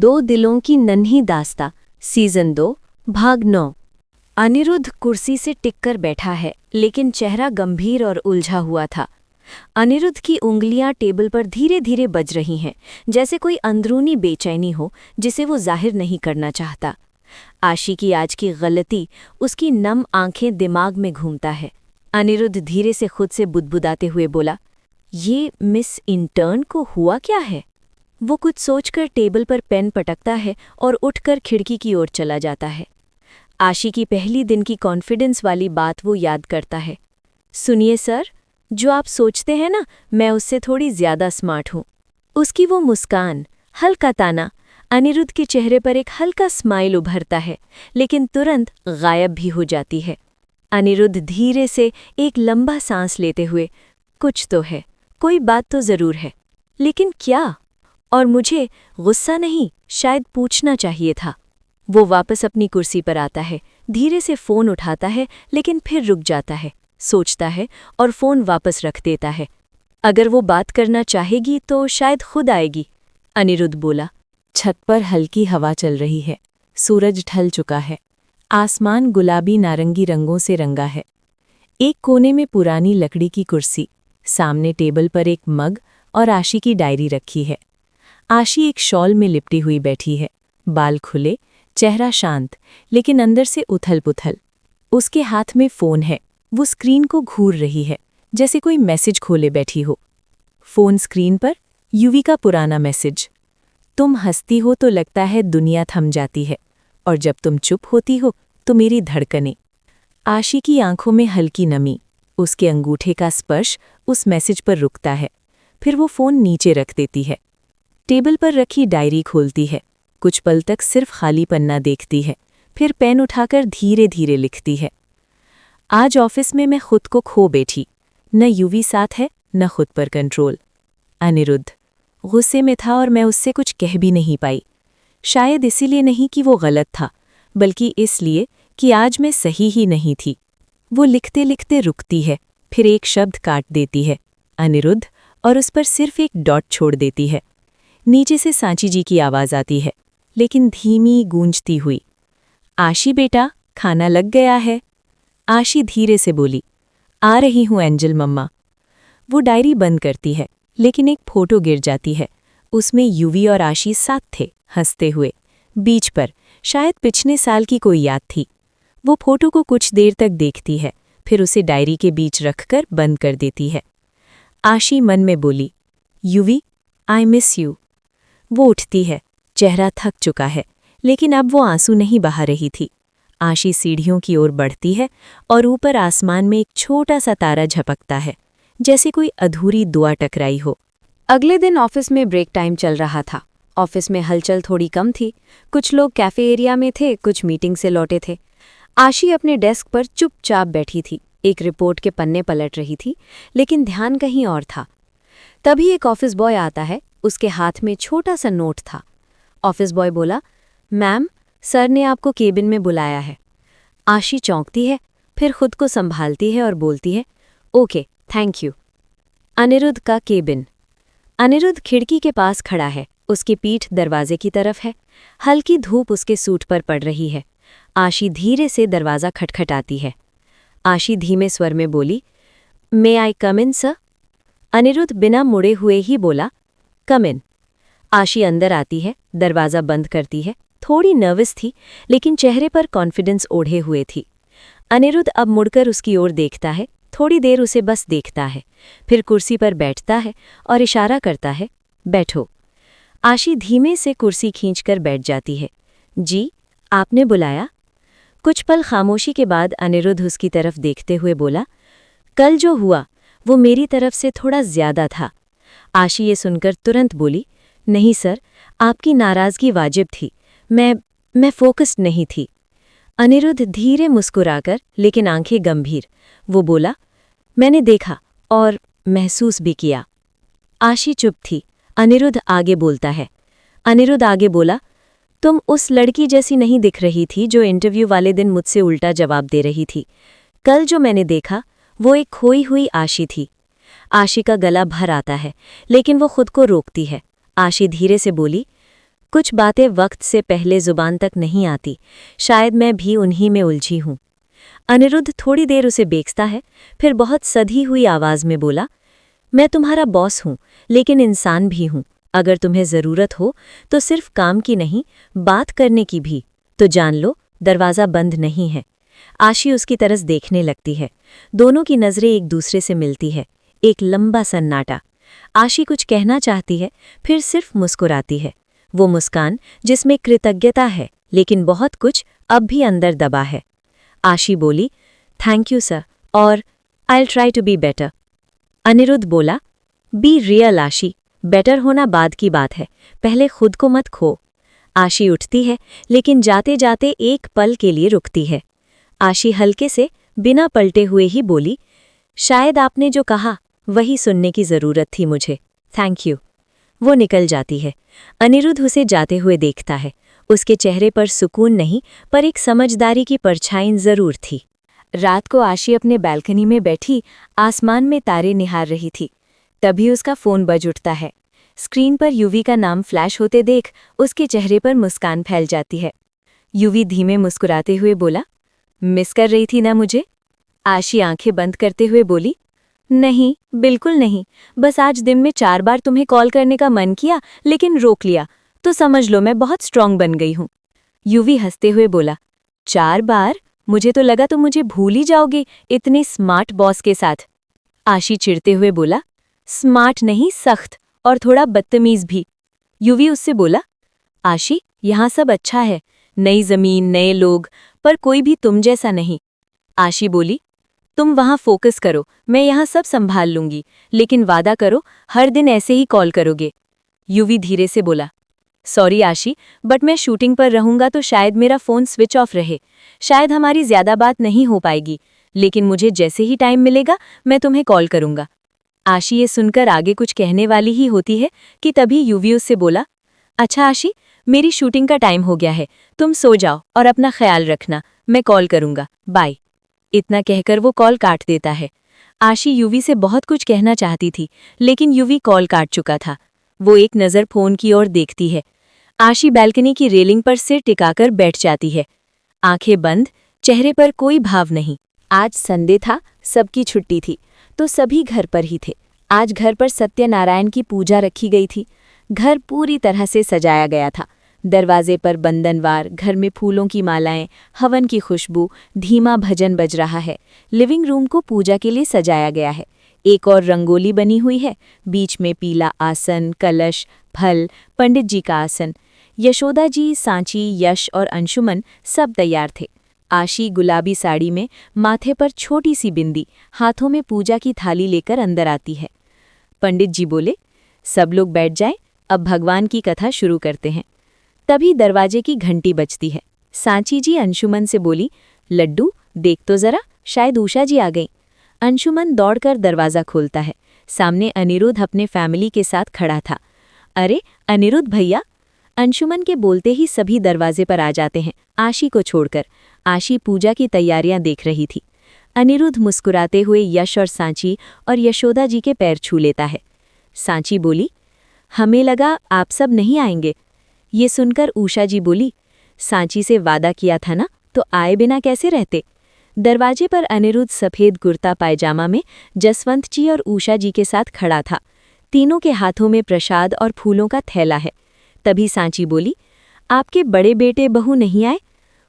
दो दिलों की नन्ही दास्ता सीजन 2 भाग 9। अनिरुद्ध कुर्सी से टिककर बैठा है, लेकिन चेहरा गंभीर और उलझा हुआ था। अनिरुद्ध की उंगलियां टेबल पर धीरे धीरे बज रही हैं, जैसे कोई अंदरूनी बेचैनी हो जिसे वो जाहिर नहीं करना चाहता। आशी की आज की गलती उसकी नम आंखें दिमाग में घूमता है। अनिरुद्ध धीरे से खुद से बुदबुदाते हुए बोला, ये मिस इंटर्न को हुआ क्या है? वो कुछ सोचकर टेबल पर पेन पटकता है और उठकर खिड़की की ओर चला जाता है। आशी की पहली दिन की कॉन्फिडेंस वाली बात वो याद करता है। सुनिए सर, जो आप सोचते हैं ना, मैं उससे थोड़ी ज्यादा स्मार्ट हूँ। उसकी वो मुस्कान, हल्का ताना, अनिरुद्ध के चेहरे पर एक हल्का स्माइल उभरता है, लेकिन तुरंत गायब भी हो जाती है। अनिरुद्ध धीरे से एक लंबा सांस लेते हुए, कुछ तो है, कोई बात तो जरूर है, लेकिन क्या? और मुझे गुस्सा नहीं, शायद पूछना चाहिए था। वो वापस अपनी कुर्सी पर आता है, धीरे से फ़ोन उठाता है, लेकिन फिर रुक जाता है, सोचता है और फ़ोन वापस रख देता है। अगर वो बात करना चाहेगी तो शायद खुद आएगी, अनिरुद्ध बोला। छत पर हल्की हवा चल रही है, सूरज ढल चुका है, आसमान गुलाबी नारंगी रंगों से रंगा है। एक कोने में पुरानी लकड़ी की कुर्सी, सामने टेबल पर एक मग और आशी की डायरी रखी है। आशी एक शॉल में लिपटी हुई बैठी है, बाल खुले, चेहरा शांत, लेकिन अंदर से उथल-पुथल। उसके हाथ में फ़ोन है, वो स्क्रीन को घूर रही है, जैसे कोई मैसेज खोले बैठी हो। फ़ोन स्क्रीन पर युवी का पुराना मैसेज, तुम हंसती हो तो लगता है दुनिया थम जाती है, और जब तुम चुप होती हो तो मेरी धड़कनें। आशी की आंखों में हल्की नमी, उसके अंगूठे का स्पर्श उस मैसेज पर रुकता है, फिर वो फ़ोन नीचे रख देती है। टेबल पर रखी डायरी खोलती है, कुछ पल तक सिर्फ खाली पन्ना देखती है, फिर पेन उठाकर धीरे धीरे लिखती है। आज ऑफिस में मैं खुद को खो बैठी, न युवी साथ है न खुद पर कंट्रोल। अनिरुद्ध गुस्से में था और मैं उससे कुछ कह भी नहीं पाई। शायद इसीलिए नहीं कि वो गलत था, बल्कि इसलिए कि आज मैं सही ही नहीं थी। वो लिखते लिखते रुकती है, फिर एक शब्द काट देती है, अनिरुद्ध, और उस पर सिर्फ एक डॉट छोड़ देती है। नीचे से सांची जी की आवाज़ आती है, लेकिन धीमी गूंजती हुई। आशी बेटा, खाना लग गया है। आशी धीरे से बोली, आ रही हूँ एंजल मम्मा। वो डायरी बंद करती है, लेकिन एक फोटो गिर जाती है। उसमें युवी और आशी साथ थे, हंसते हुए। बीच पर शायद पिछले साल की कोई याद थी। वो फोटो को कुछ देर तक देखती है, फिर उसे डायरी के बीच रखकर बंद कर देती है। आशी मन में बोली, युवी, आई मिस यू। वो उठती है, चेहरा थक चुका है, लेकिन अब वो आंसू नहीं बहा रही थी। आशी सीढ़ियों की ओर बढ़ती है और ऊपर आसमान में एक छोटा सा तारा झपकता है, जैसे कोई अधूरी दुआ टकराई हो। अगले दिन ऑफिस में ब्रेक टाइम चल रहा था। ऑफिस में हलचल थोड़ी कम थी, कुछ लोग कैफे एरिया में थे, कुछ मीटिंग से लौटे थे। आशी अपने डेस्क पर चुपचाप बैठी थी, एक रिपोर्ट के पन्ने पलट रही थी, लेकिन ध्यान कहीं और था। तभी एक ऑफिस बॉय आता है, उसके हाथ में छोटा सा नोट था। ऑफिस बॉय बोला, मैम, सर ने आपको केबिन में बुलाया है। आशी चौंकती है, फिर खुद को संभालती है और बोलती है, ओके, थैंक यू। अनिरुद्ध का केबिन। अनिरुद्ध खिड़की के पास खड़ा है, उसकी पीठ दरवाजे की तरफ है। हल्की धूप उसके सूट पर पड़ रही है। आशी धीरे से दरवाज़ा खटखटाती है। आशी धीमे स्वर में बोली, मे आई कम इन सर? अनिरुद्ध बिना मुड़े हुए ही बोला, कम इन। आशी अंदर आती है, दरवाज़ा बंद करती है। थोड़ी नर्वस थी, लेकिन चेहरे पर कॉन्फिडेंस ओढ़े हुए थी। अनिरुद्ध अब मुड़कर उसकी ओर देखता है, थोड़ी देर उसे बस देखता है, फिर कुर्सी पर बैठता है और इशारा करता है, बैठो। आशी धीमे से कुर्सी खींचकर बैठ जाती है। जी, आपने बुलाया? कुछ पल खामोशी के बाद अनिरुद्ध उसकी तरफ देखते हुए बोला, कल जो हुआ वो मेरी तरफ से थोड़ा ज्यादा था। आशी ये सुनकर तुरंत बोली, नहीं सर, आपकी नाराज़गी वाजिब थी, मैं फोकस्ड नहीं थी। अनिरुद्ध धीरे मुस्कुराकर, लेकिन आंखें गंभीर, वो बोला, मैंने देखा और महसूस भी किया। आशी चुप थी। अनिरुद्ध आगे बोलता है। अनिरुद्ध आगे बोला, तुम उस लड़की जैसी नहीं दिख रही थी जो इंटरव्यू वाले दिन मुझसे उल्टा जवाब दे रही थी। कल जो मैंने देखा वो एक खोई हुई आशी थी। आशी का गला भर आता है, लेकिन वो खुद को रोकती है। आशी धीरे से बोली, कुछ बातें वक्त से पहले जुबान तक नहीं आती, शायद मैं भी उन्हीं में उलझी हूं। अनिरुद्ध थोड़ी देर उसे बेचता है, फिर बहुत सधी हुई आवाज में बोला, मैं तुम्हारा बॉस हूं, लेकिन इंसान भी हूं। अगर तुम्हें जरूरत हो तो सिर्फ काम की नहीं, बात करने की भी, तो जान लो दरवाज़ा बंद नहीं है। आशी उसकी तरफ देखने लगती है। दोनों की नज़रें एक दूसरे से मिलती है। एक लंबा सन्नाटा। आशी कुछ कहना चाहती है, फिर सिर्फ मुस्कुराती है। वो मुस्कान जिसमें कृतज्ञता है, लेकिन बहुत कुछ अब भी अंदर दबा है। आशी बोली, थैंक यू सर, और I try to be better. Anirudh बोला, बी रियल आशी, बेटर होना बाद की बात है, पहले खुद को मत खो। आशी उठती है, लेकिन जाते जाते एक पल के लिए रुकती है। आशी हल्के से बिना पलटे हुए ही बोली, शायद आपने जो कहा वही सुनने की जरूरत थी मुझे, थैंक यू। वो निकल जाती है। अनिरुद्ध उसे जाते हुए देखता है। उसके चेहरे पर सुकून नहीं, पर एक समझदारी की परछाई जरूर थी। रात को आशी अपने बालकनी में बैठी आसमान में तारे निहार रही थी। तभी उसका फोन बज उठता है। स्क्रीन पर युवी का नाम फ्लैश होते देख उसके चेहरे पर मुस्कान फैल जाती है। युवी धीमे मुस्कुराते हुए बोला, मिस कर रही थी ना मुझे? आशी आंखें बंद करते हुए बोली, नहीं, बिल्कुल नहीं, बस आज दिन में 4 बार तुम्हें कॉल करने का मन किया, लेकिन रोक लिया, तो समझ लो मैं बहुत स्ट्रांग बन गई हूँ। युवी हंसते हुए बोला, 4 बार? मुझे तो लगा तुम मुझे भूल ही जाओगे इतने स्मार्ट बॉस के साथ। आशी चिढ़ते हुए बोला, स्मार्ट नहीं, सख्त, और थोड़ा बदतमीज भी। युवी उससे बोला, आशी, यहाँ सब अच्छा है, नई जमीन, नए लोग, पर कोई भी तुम जैसा नहीं। आशी बोली, तुम वहाँ फोकस करो, मैं यहाँ सब संभाल लूंगी, लेकिन वादा करो हर दिन ऐसे ही कॉल करोगे। युवी धीरे से बोला, सॉरी आशी, बट मैं शूटिंग पर रहूंगा तो शायद मेरा फ़ोन स्विच ऑफ रहे, शायद हमारी ज़्यादा बात नहीं हो पाएगी, लेकिन मुझे जैसे ही टाइम मिलेगा मैं तुम्हें कॉल करूंगा। आशी ये सुनकर आगे कुछ कहने वाली ही होती है कि तभी युवी उससे बोला, अच्छा आशी, मेरी शूटिंग का टाइम हो गया है, तुम सो जाओ और अपना ख्याल रखना, मैं कॉल करूंगा, बाय। इतना कहकर वो कॉल काट देता है। आशी युवी से बहुत कुछ कहना चाहती थी, लेकिन युवी कॉल काट चुका था। वो एक नज़र फोन की ओर देखती है। आशी बालकनी की रेलिंग पर सिर टिकाकर बैठ जाती है, आंखें बंद, चेहरे पर कोई भाव नहीं। आज संडे था, सबकी छुट्टी थी, तो सभी घर पर ही थे। आज घर पर सत्यनारायण की पूजा रखी गई थी। घर पूरी तरह से सजाया गया था। दरवाजे पर बंधनवार, घर में फूलों की मालाएं, हवन की खुशबू, धीमा भजन बज रहा है। लिविंग रूम को पूजा के लिए सजाया गया है। एक और रंगोली बनी हुई है, बीच में पीला आसन, कलश, फल, पंडित जी का आसन। यशोदा जी, सांची, यश और अंशुमन सब तैयार थे। आशी गुलाबी साड़ी में, माथे पर छोटी सी बिंदी, हाथों में पूजा की थाली लेकर अंदर आती है। पंडित जी बोले, सब लोग बैठ जाएं, अब भगवान की कथा शुरू करते हैं। तभी दरवाजे की घंटी बजती है। सांची जी अंशुमन से बोली, लड्डू देख तो जरा, शायद उषा जी आ गई। अंशुमन दौड़कर दरवाज़ा खोलता है। सामने अनिरुद्ध अपने फैमिली के साथ खड़ा था। अरे अनिरुद्ध भैया! अंशुमन के बोलते ही सभी दरवाजे पर आ जाते हैं, आशी को छोड़कर। आशी पूजा की तैयारियां देख रही थी। अनिरुद्ध मुस्कुराते हुए यश और सांची और यशोदा जी के पैर छू लेता है। सांची बोली, हमें लगा आप सब नहीं आएंगे। ये सुनकर उषा जी बोली, सांची से वादा किया था ना, तो आए बिना कैसे रहते। दरवाजे पर अनिरुद्ध सफ़ेद कुर्ता पायजामा में जसवंत जी और उषा जी के साथ खड़ा था। तीनों के हाथों में प्रसाद और फूलों का थैला है। तभी सांची बोली, आपके बड़े बेटे बहू नहीं आए?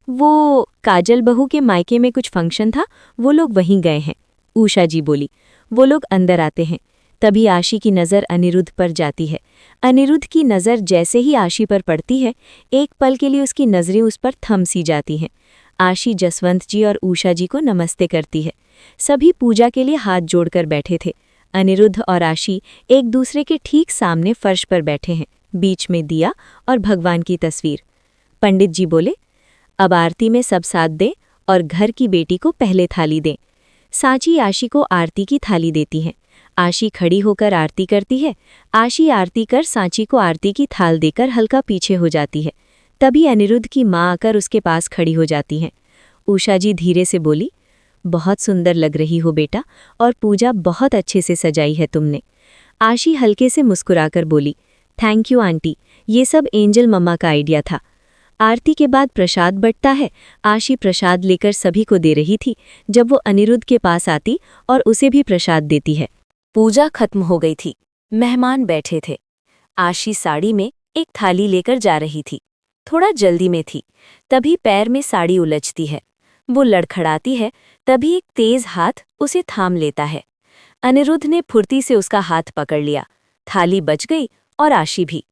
वो काजल बहू के मायके में कुछ फंक्शन था, वो लोग वहीं गए हैं। उषा जी बोली, वो लोग अंदर आते हैं। तभी आशी की नज़र अनिरुद्ध पर जाती है। अनिरुद्ध की नज़र जैसे ही आशी पर पड़ती है, एक पल के लिए उसकी नज़रें उस पर थम सी जाती हैं। आशी जसवंत जी और उषा जी को नमस्ते करती है। सभी पूजा के लिए हाथ जोड़कर बैठे थे। अनिरुद्ध और आशी एक दूसरे के ठीक सामने फर्श पर बैठे हैं, बीच में दिया और भगवान की तस्वीर। पंडित जी बोले, अब आरती में सब साथ दें और घर की बेटी को पहले थाली दें। सांची आशी को आरती की थाली देती हैं। आशी खड़ी होकर आरती करती है। आशी आरती कर सांची को आरती की थाल देकर हल्का पीछे हो जाती है। तभी अनिरुद्ध की माँ आकर उसके पास खड़ी हो जाती हैं। उषा जी धीरे से बोली, बहुत सुंदर लग रही हो बेटा, और पूजा बहुत अच्छे से सजाई है तुमने। आशी हल्के से मुस्कुराकर बोली, थैंक यू आंटी, ये सब एंजल मम्मा का आइडिया था। आरती के बाद प्रसाद बंटता है। आशी प्रसाद लेकर सभी को दे रही थी जब वो अनिरुद्ध के पास आती और उसे भी प्रसाद देती है। पूजा खत्म हो गई थी। मेहमान बैठे थे। आशी साड़ी में एक थाली लेकर जा रही थी। थोड़ा जल्दी में थी। तभी पैर में साड़ी उलझती है। वो लड़खड़ाती है। तभी एक तेज हाथ उसे थाम लेता है। अनिरुद्ध ने फुर्ती से उसका हाथ पकड़ लिया। थाली बच गई और आशी भी।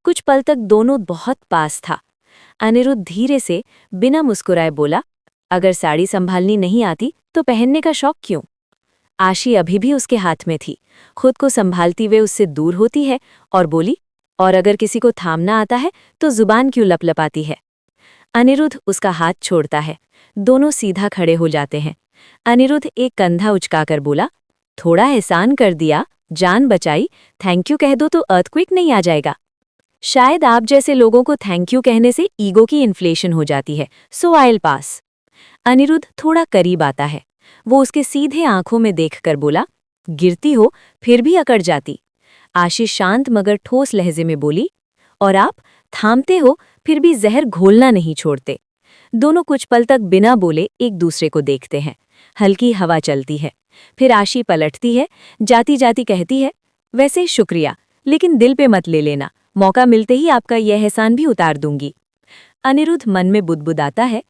कुछ पल तक दोनों बहुत पास था। अनिरुद्ध धीरे से बिना मुस्कुराए बोला, अगर साड़ी संभालनी नहीं आती तो पहनने का शौक क्यों? आशी अभी भी उसके हाथ में थी। खुद को संभालती हुए उससे दूर होती है और बोली, और अगर किसी को थामना आता है तो जुबान क्यों लपलपाती है? अनिरुद्ध उसका हाथ छोड़ता है। दोनों सीधा खड़े हो जाते हैं। अनिरुद्ध एक कंधा उचकाकर बोला, थोड़ा एहसान कर दिया, जान बचाई, थैंक यू कह दो तो अर्थक्वेक नहीं आ जाएगा। शायद आप जैसे लोगों को थैंक यू कहने से ईगो की इन्फ्लेशन हो जाती है, सो आइल पास। अनिरुद्ध थोड़ा करीब आता है। वो उसके सीधे आंखों में देखकर बोला, गिरती हो फिर भी अकड़ जाती। आशीष शांत मगर ठोस लहजे में बोली, और आप थामते हो फिर भी जहर घोलना नहीं छोड़ते। दोनों कुछ पल तक बिना बोले एक दूसरे को देखते हैं। हल्की हवा चलती है। फिर आशी पलटती है। जाती जाती कहती है, वैसे शुक्रिया, लेकिन दिल पे मत ले लेना। मौका मिलते ही आपका यह एहसान भी उतार दूंगी। अनिरुद्ध मन में बुदबुदाता है,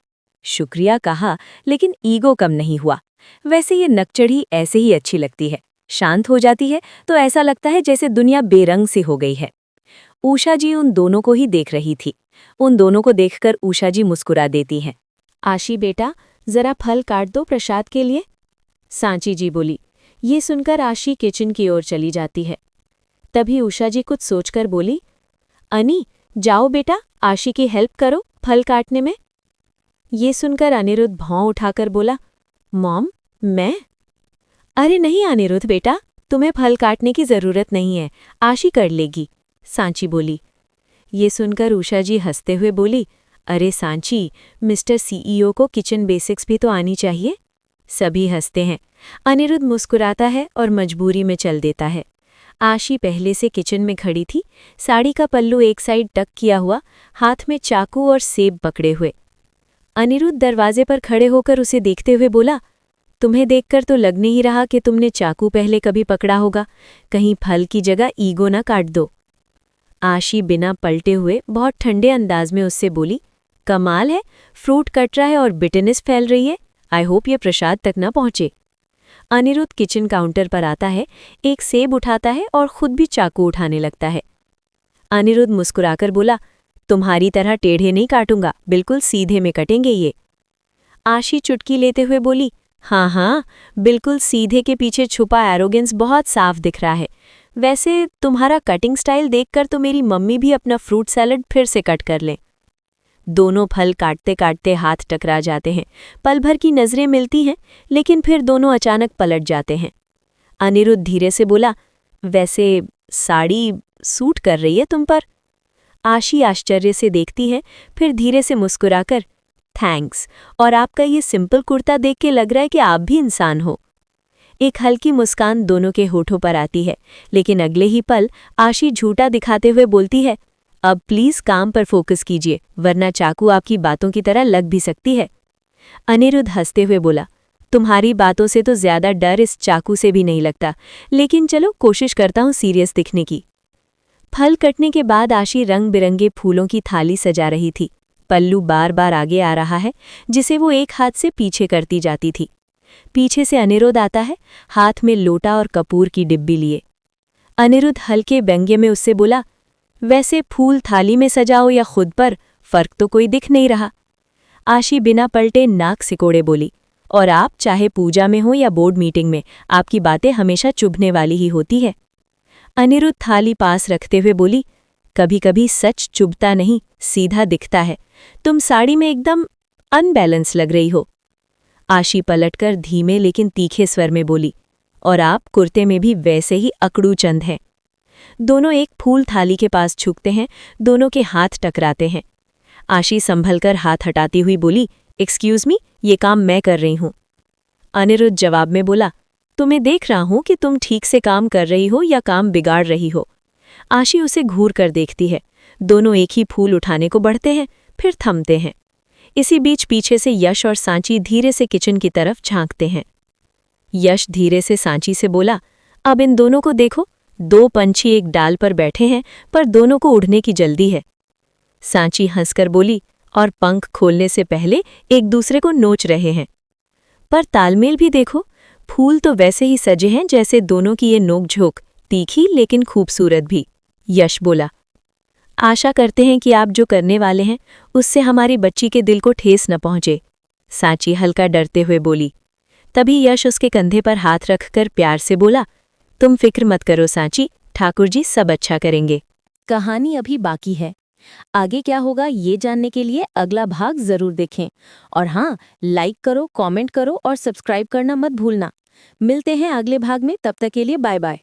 शुक्रिया कहा लेकिन ईगो कम नहीं हुआ। वैसे ये नकचढ़ी ऐसे ही अच्छी लगती है। शांत हो जाती है तो ऐसा लगता है जैसे दुनिया बेरंग सी हो गई है। उषा जी उन दोनों को ही देख रही थी। उन दोनों को देखकर उषा जी मुस्कुरा देती हैं। आशी बेटा, जरा फल काट दो प्रसाद के लिए। सांची जी बोली। ये सुनकर आशी किचन की ओर चली जाती है। तभी उषा जी कुछ सोचकर बोली, अनी, जाओ बेटा, आशी की हेल्प करो फल काटने में। ये सुनकर अनिरुद्ध भौं उठाकर बोला, मॉम, मैं? अरे नहीं अनिरुद्ध बेटा, तुम्हें फल काटने की जरूरत नहीं है, आशी कर लेगी, सांची बोली। ये सुनकर उषा जी हंसते हुए बोली, अरे सांची, मिस्टर सीईओ को किचन बेसिक्स भी तो आनी चाहिए। सभी हंसते हैं। अनिरुद्ध मुस्कुराता है और मजबूरी में चल देता है। आशी पहले से किचन में खड़ी थी, साड़ी का पल्लू एक साइड टक किया हुआ, हाथ में चाकू और सेब पकड़े हुए। अनिरुद्ध दरवाजे पर खड़े होकर उसे देखते हुए बोला, तुम्हें देखकर तो लग नहीं रहा कि तुमने चाकू पहले कभी पकड़ा होगा, कहीं फल की जगह ईगो ना काट दो। आशी बिना पलटे हुए बहुत ठंडे अंदाज में उससे बोली, कमाल है, फ्रूट कट रहा है और बिटरनेस फैल रही है। आई होप ये प्रसाद तक ना पहुंचे। अनिरुद्ध किचन काउंटर पर आता है, एक सेब उठाता है और खुद भी चाकू उठाने लगता है। अनिरुद्ध मुस्कुराकर बोला, तुम्हारी तरह टेढ़े नहीं काटूंगा, बिल्कुल सीधे में कटेंगे ये। आशी चुटकी लेते हुए बोली, हाँ हाँ, बिल्कुल सीधे के पीछे छुपा एरोगेंस बहुत साफ दिख रहा है। वैसे तुम्हारा कटिंग स्टाइल देखकर तो मेरी मम्मी भी अपना फ्रूट सैलड फिर से कट कर लें। दोनों फल काटते काटते हाथ टकरा जाते हैं। पल भर की नजरें मिलती हैं, लेकिन फिर दोनों अचानक पलट जाते हैं। अनिरुद्ध धीरे से बोला, वैसे साड़ी सूट कर रही है तुम पर। आशी आश्चर्य से देखती है, फिर धीरे से मुस्कुराकर, थैंक्स, और आपका ये सिंपल कुर्ता देख के लग रहा है कि आप भी इंसान हो। एक हल्की मुस्कान दोनों के होठों पर आती है, लेकिन अगले ही पल आशी झूठा दिखाते हुए बोलती है, अब प्लीज काम पर फोकस कीजिए, वरना चाकू आपकी बातों की तरह लग भी सकती है। अनिरुद्ध हंसते हुए बोला, तुम्हारी बातों से तो ज्यादा डर इस चाकू से भी नहीं लगता, लेकिन चलो कोशिश करता हूँ सीरियस दिखने की। फल कटने के बाद आशी रंग बिरंगे फूलों की थाली सजा रही थी। पल्लू बार बार आगे आ रहा है, जिसे वो एक हाथ से पीछे करती जाती थी। पीछे से अनिरुद्ध आता है, हाथ में लोटा और कपूर की डिब्बी लिए। अनिरुद्ध हल्के व्यंग्य में उससे बोला, वैसे फूल थाली में सजाओ या खुद पर, फर्क तो कोई दिख नहीं रहा। आशी बिना पलटे नाक सिकोड़े बोली, और आप चाहे पूजा में हो या बोर्ड मीटिंग में, आपकी बातें हमेशा चुभने वाली ही होती है। अनिरुद्ध थाली पास रखते हुए बोली, कभी कभी सच चुभता नहीं, सीधा दिखता है। तुम साड़ी में एकदम अनबैलेंस लग रही हो। आशी पलटकर धीमे लेकिन तीखे स्वर में बोली, और आप कुर्ते में भी वैसे ही अकड़ू चंद हैं। दोनों एक फूल थाली के पास झुकते हैं, दोनों के हाथ टकराते हैं। आशी संभलकर हाथ हटाती हुई बोली, एक्सक्यूज मी, ये काम मैं कर रही हूं। अनिरुद्ध जवाब में बोला, तुम्हें देख रहा हूं कि तुम ठीक से काम कर रही हो या काम बिगाड़ रही हो। आशी उसे घूर कर देखती है। दोनों एक ही फूल उठाने को बढ़ते हैं, फिर थमते हैं। इसी बीच पीछे से यश और सांची धीरे से किचन की तरफ झांकते हैं। यश धीरे से सांची से बोला, अब इन दोनों को देखो, 2 पंछी एक डाल पर बैठे हैं, पर दोनों को उड़ने की जल्दी है। सांची हंसकर बोली, और पंख खोलने से पहले एक दूसरे को नोच रहे हैं। पर तालमेल भी देखो, फूल तो वैसे ही सजे हैं जैसे दोनों की ये नोक-झोंक, तीखी लेकिन खूबसूरत भी। यश बोला, आशा करते हैं कि आप जो करने वाले हैं उससे हमारी बच्ची के दिल को ठेस न पहुंचे। सांची हल्का डरते हुए बोली। तभी यश उसके कंधे पर हाथ रखकर प्यार से बोला, तुम फिक्र मत करो सांची, ठाकुर जी सब अच्छा करेंगे। कहानी अभी बाकी है। आगे क्या होगा ये जानने के लिए अगला भाग जरूर देखें। और हाँ, लाइक करो, कमेंट करो और सब्सक्राइब करना मत भूलना। मिलते हैं अगले भाग में, तब तक के लिए बाय बाय।